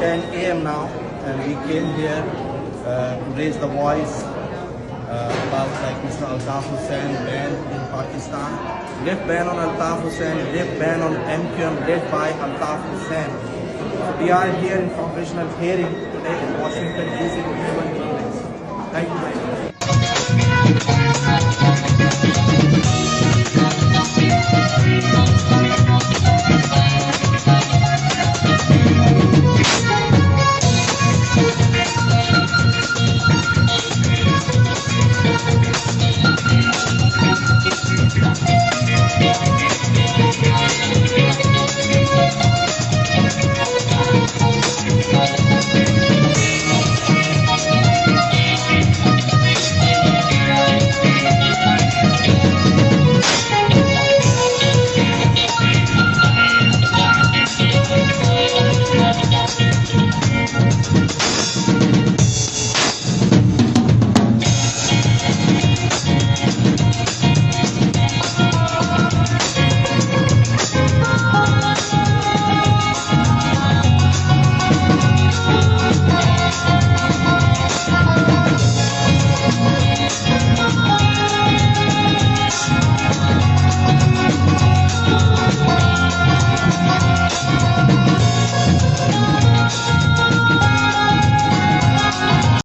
10 a.m. now, and we came here to raise the voice about like Mr. Alطaف Hussein ban in Pakistan. Lift ban on Alطaف Hussein, lift ban on MQM led by Alطaaf Hussein. We are here in congressional hearing today in Washington, D.C. Thank you very much.